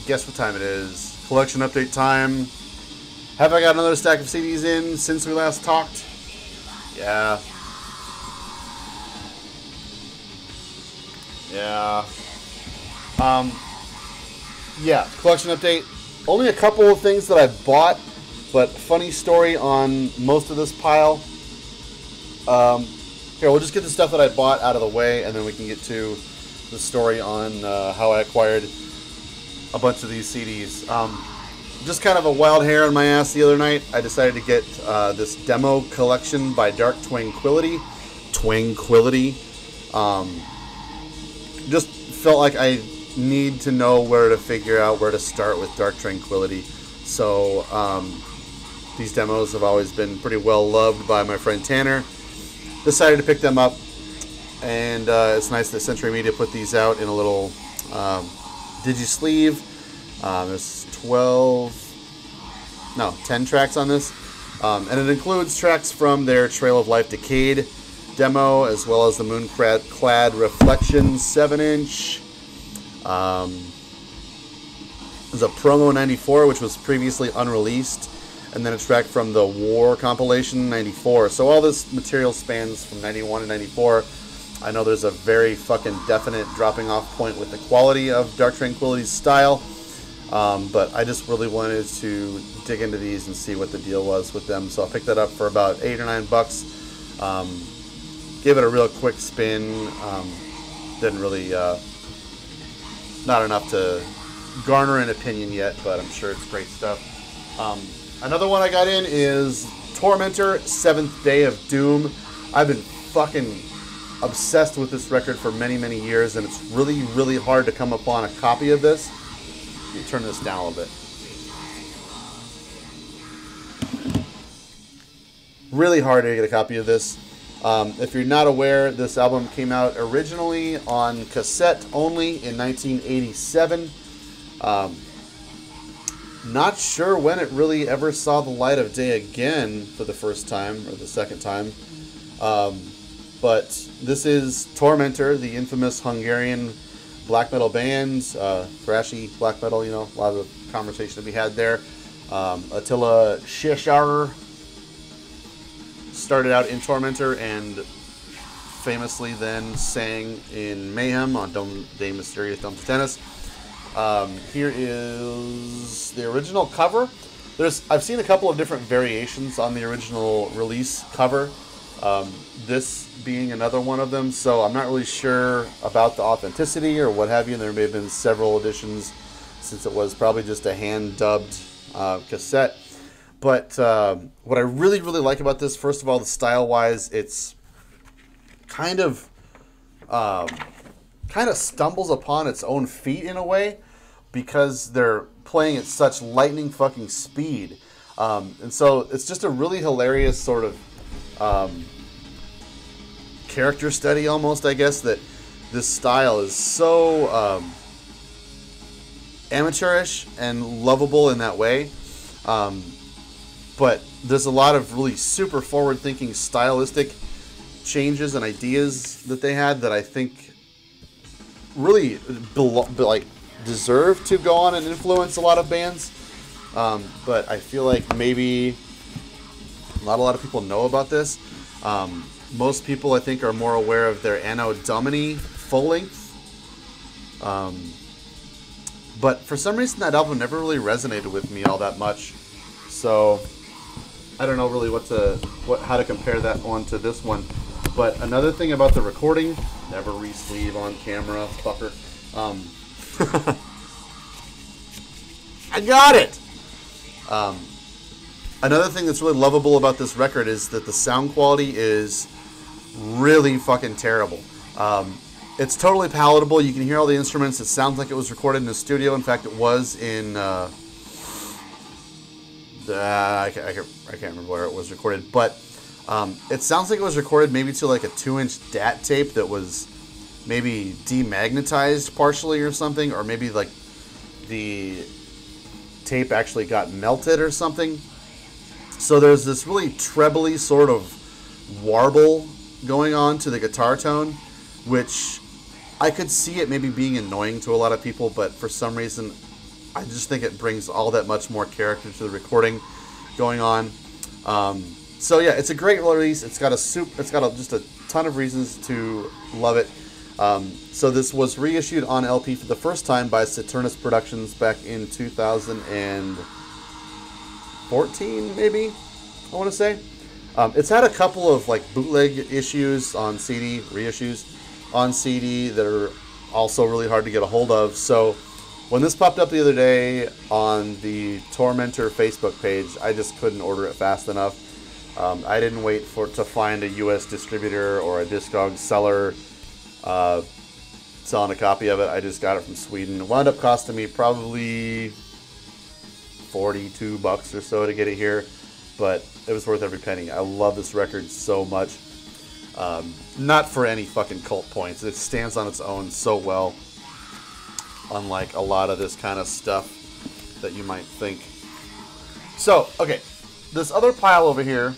guess what time it is. Collection update time. Have I got another stack of CDs in since we last talked? Yeah. Yeah. Yeah, collection update. Only a couple of things that I bought, but funny story on most of this pile. Here, we'll just get the stuff that I bought out of the way, and then we can get to the story on how I acquired a bunch of these CDs. Just kind of a wild hair on my ass the other night. I decided to get this demo collection by Dark Twanquility. Just felt like I need to know where to figure out where to start with Dark Tranquility. So these demos have always been pretty well loved by my friend Tanner. Decided to pick them up, and it's nice that Century Media put these out in a little digi-sleeve. There's 10 tracks on this, and it includes tracks from their Trail of Life Decade demo, as well as the Moonclad Reflections 7-inch. There's a Promo 94, which was previously unreleased, and then a track from the War compilation 94. So all this material spans from 91 to 94. I know there's a very fucking definite dropping off point with the quality of Dark Tranquility's style, but I just really wanted to dig into these and see what the deal was with them. So I picked that up for about $8 or $9. Gave it a real quick spin. Didn't really, not enough to garner an opinion yet, but I'm sure it's great stuff. Another one I got in is Tormentor, 7th Day of Doom. I've been fucking obsessed with this record for many, many years, and it's really, really hard to come upon a copy of this. Let me turn this down a little bit. Really hard to get a copy of this. If you're not aware, this album came out originally on cassette only in 1987. Not sure when it really ever saw the light of day again for the first time or the second time. But this is Tormentor, the infamous Hungarian black metal band, thrashy black metal, you know, a lot of the conversation that we had there. Attila Szekar started out in Tormentor and famously then sang in Mayhem on Dom de Mysterious Dom Tennis. Here is the original cover. I've seen a couple of different variations on the original release cover, this being another one of them, so I'm not really sure about the authenticity or what have you. There may have been several editions since it was probably just a hand-dubbed cassette. But what I really, really like about this, first of all, the style-wise, it's kind of stumbles upon its own feet in a way, because they're playing at such lightning fucking speed. And so it's just a really hilarious sort of character study almost, I guess, that this style is so amateurish and lovable in that way. But there's a lot of really super forward-thinking stylistic changes and ideas that they had that I think really deserve to go on and influence a lot of bands. But I feel like maybe not a lot of people know about this. Most people, I think, are more aware of their Anno Domini full-length. But for some reason, that album never really resonated with me all that much. So I don't know really how to compare that one to this one. But another thing about the recording, never re-sleeve on camera, fucker. I got it! Another thing that's really lovable about this record is that the sound quality is really fucking terrible. It's totally palatable. You can hear all the instruments. It sounds like it was recorded in a studio. In fact, it was in... I can't remember where it was recorded, but it sounds like it was recorded maybe to like a 2-inch DAT tape that was maybe demagnetized partially or something, or maybe like the tape actually got melted or something. So there's this really trebly sort of warble going on to the guitar tone, which I could see it maybe being annoying to a lot of people, but for some reason I just think it brings all that much more character to the recording going on. So yeah, it's a great release. It's got just a ton of reasons to love it. So this was reissued on LP for the first time by Saturnus Productions back in 2014, maybe, I want to say. It's had a couple of like bootleg issues on CD, reissues on CD that are also really hard to get a hold of. So when this popped up the other day on the Tormentor Facebook page, I just couldn't order it fast enough. I didn't wait to find a U.S. distributor or a Discog seller selling a copy of it. I just got it from Sweden. It wound up costing me probably $42 or so to get it here, but it was worth every penny. I love this record so much. Not for any fucking cult points. It stands on its own so well, unlike a lot of this kind of stuff that you might think. So, okay, this other pile over here,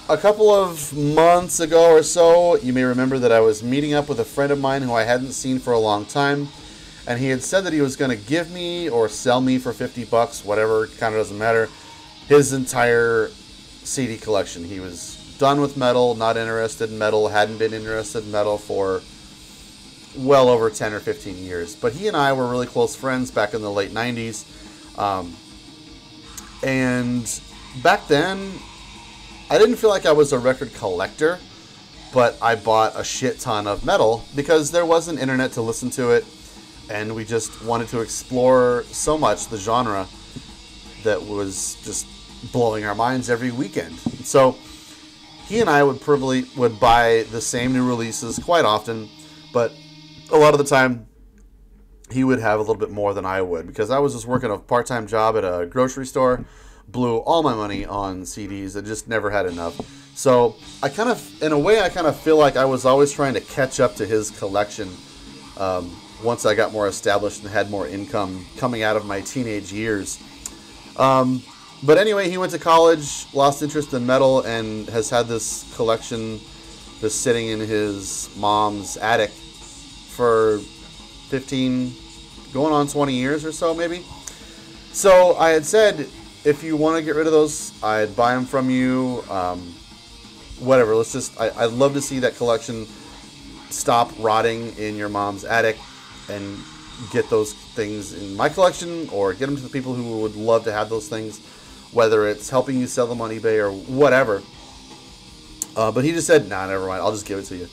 a couple of months ago or so, you may remember that I was meeting up with a friend of mine who I hadn't seen for a long time, and he had said that he was going to give me or sell me for $50, whatever, kind of doesn't matter, his entire CD collection. He was done with metal, not interested in metal, hadn't been interested in metal for well over 10 or 15 years. But he and I were really close friends back in the late 90s. And back then, I didn't feel like I was a record collector, but I bought a shit ton of metal because there wasn't internet to listen to it, and we just wanted to explore so much the genre that was just blowing our minds every weekend. So he and I would buy the same new releases quite often, but a lot of the time he would have a little bit more than I would because I was just working a part-time job at a grocery store, blew all my money on CDs, and just never had enough. So I kind of feel like I was always trying to catch up to his collection once I got more established and had more income coming out of my teenage years. But anyway, he went to college, lost interest in metal, and has had this collection just sitting in his mom's attic for 15, going on 20 years or so, maybe. So I had said, if you want to get rid of those, I'd buy them from you. Whatever, I'd love to see that collection stop rotting in your mom's attic and get those things in my collection, or get them to the people who would love to have those things, whether it's helping you sell them on eBay or whatever. But he just said, nah, never mind, I'll just give it to you.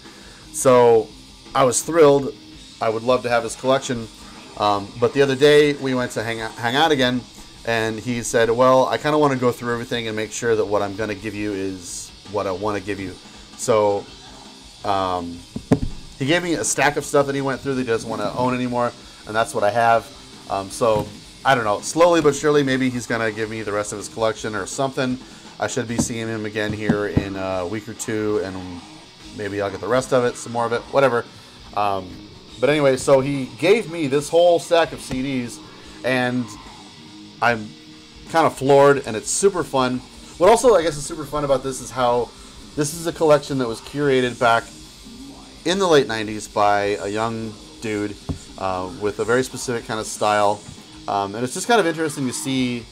So I was thrilled. I would love to have his collection. But the other day we went to hang out again, and he said, well, I kind of want to go through everything and make sure that what I'm going to give you is what I want to give you. So he gave me a stack of stuff that he went through that he doesn't want to own anymore, and that's what I have. So I don't know, slowly but surely, maybe he's going to give me the rest of his collection or something. I should be seeing him again here in a week or two, and maybe I'll get the rest of it, some more of it, whatever. But anyway, so he gave me this whole stack of CDs, and I'm kind of floored, and it's super fun. What also, I guess, is super fun about this is how this is a collection that was curated back in the late 90s by a young dude with a very specific kind of style. And it's just kind of interesting to see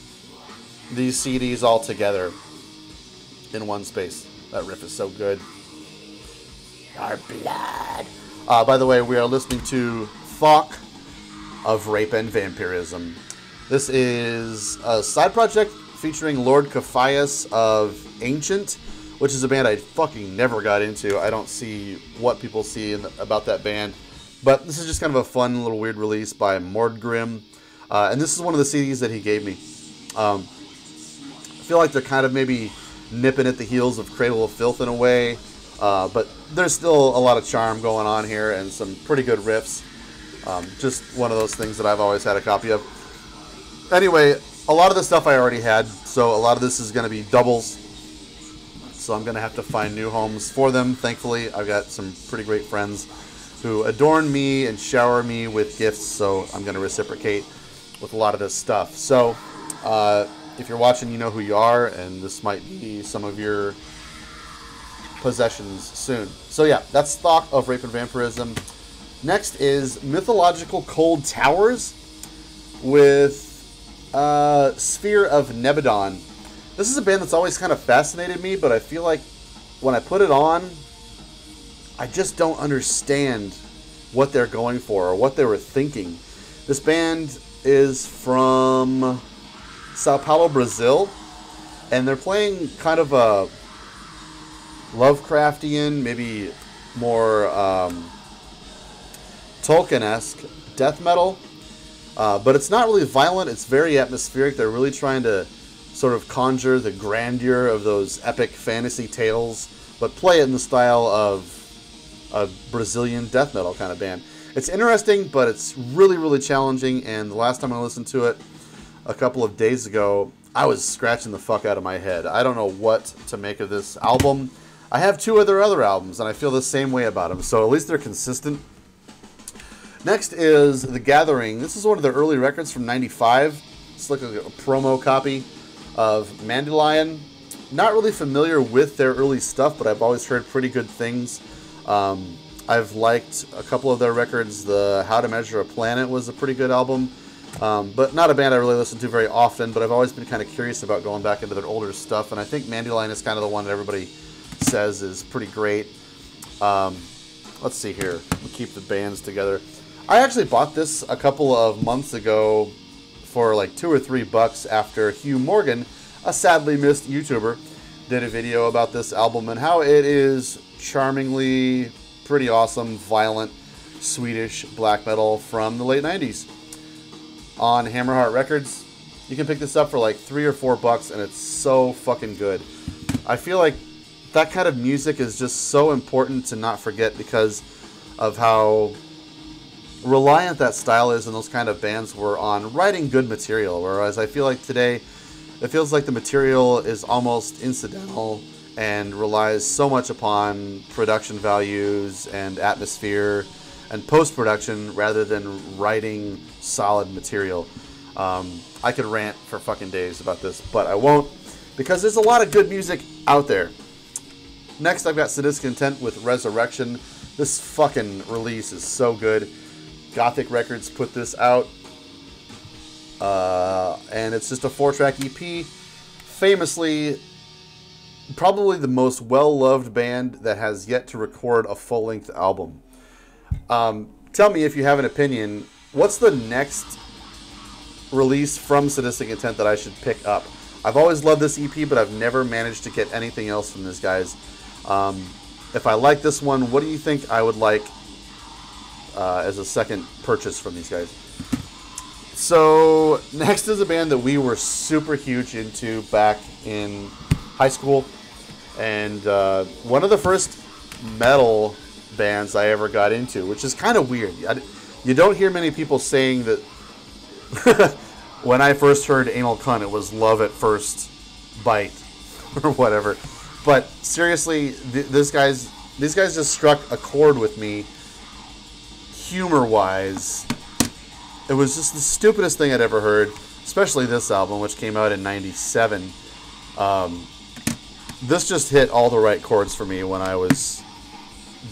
these CDs all together in one space. That riff is so good. Our blood. By the way, we are listening to Thok of Rape and Vampirism. This is a side project featuring Lord Caphias of Ancient, which is a band I fucking never got into. I don't see what people see about that band. But this is just kind of a fun little weird release by Mordgrim. And this is one of the CDs that he gave me. I feel like they're kind of maybe nipping at the heels of Cradle of Filth in a way. But there's still a lot of charm going on here and some pretty good riffs. Just one of those things that I've always had a copy of. Anyway, a lot of the stuff I already had, so a lot of this is going to be doubles. So I'm going to have to find new homes for them. Thankfully, I've got some pretty great friends who adorn me and shower me with gifts, so I'm going to reciprocate with a lot of this stuff. So if you're watching, you know who you are, and this might be some of your possessions soon. So yeah, that's Thok of Rape and Vampirism. Next is Mythological Cold Towers with Sphere of Nebadon. This is a band that's always kind of fascinated me, but I feel like when I put it on, I just don't understand what they're going for or what they were thinking. This band is from Sao Paulo, Brazil, and they're playing kind of a Lovecraftian, maybe more Tolkien-esque death metal. But it's not really violent. It's very atmospheric. They're really trying to sort of conjure the grandeur of those epic fantasy tales, but play it in the style of a Brazilian death metal kind of band. It's interesting, but it's really, really challenging. And the last time I listened to it, a couple of days ago, I was scratching the fuck out of my head. I don't know what to make of this album. I have two of their other albums, and I feel the same way about them. So at least they're consistent. Next is The Gathering. This is one of their early records from '95. It's like a promo copy of Mandalion. Not really familiar with their early stuff, but I've always heard pretty good things. I've liked a couple of their records. The How to Measure a Planet was a pretty good album, but not a band I really listen to very often, but I've always been kind of curious about going back into their older stuff, and I think Mandalion is kind of the one that everybody says is pretty great. Let's see here. We'll keep the bands together. I actually bought this a couple of months ago for like $2 or $3 after Hugh Morgan, a sadly missed YouTuber, did a video about this album and how it is charmingly pretty awesome, violent, Swedish black metal from the late 90s. On Hammerheart Records, you can pick this up for like $3 or $4 and it's so fucking good. I feel like that kind of music is just so important to not forget because of how reliant that style is and those kind of bands were on writing good material, whereas I feel like today it feels like the material is almost incidental and relies so much upon production values and atmosphere and post-production rather than writing solid material. I could rant for fucking days about this, but I won't because there's a lot of good music out there. Next, I've got Sadistic Intent with Resurrection. This fucking release is so good. Gothic Records put this out, and it's just a 4-track EP. Famously, probably the most well-loved band that has yet to record a full-length album. Tell me if you have an opinion. What's the next release from Sadistic Intent that I should pick up? I've always loved this EP, but I've never managed to get anything else from these guys. If I like this one, what do you think I would like as a second purchase from these guys? So next is a band that we were super huge into back in high school, and one of the first metal bands I ever got into, which is kind of weird. You don't hear many people saying that when I first heard Anal Cunt, it was love at first bite or whatever. But seriously, these guys just struck a chord with me humor-wise. It was just the stupidest thing I'd ever heard, especially this album, which came out in '97. This just hit all the right chords for me when I was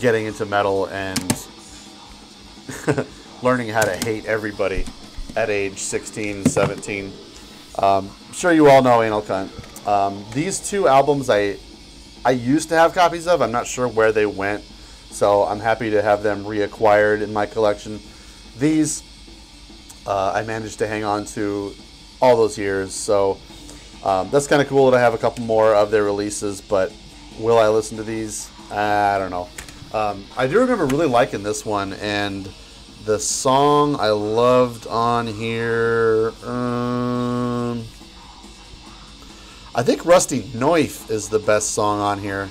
getting into metal and learning how to hate everybody at age 16, 17. Sure you all know Anal Cunt. These two albums I used to have copies of. I'm not sure where they went, so I'm happy to have them reacquired in my collection. These I managed to hang on to all those years, so that's kind of cool that I have a couple more of their releases, but will I listen to these? I don't know. I do remember really liking this one, and the song I loved on here, I think Rusty Knife is the best song on here.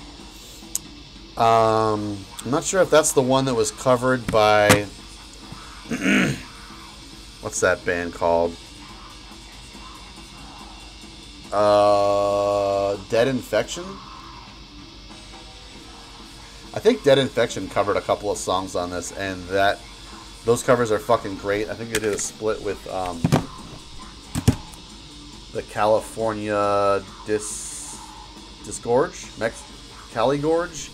I'm not sure if that's the one that was covered by what's that band called? Dead Infection? I think Dead Infection covered a couple of songs on this, and those covers are fucking great. I think they did a split with the California Disgorge, Cali Gorge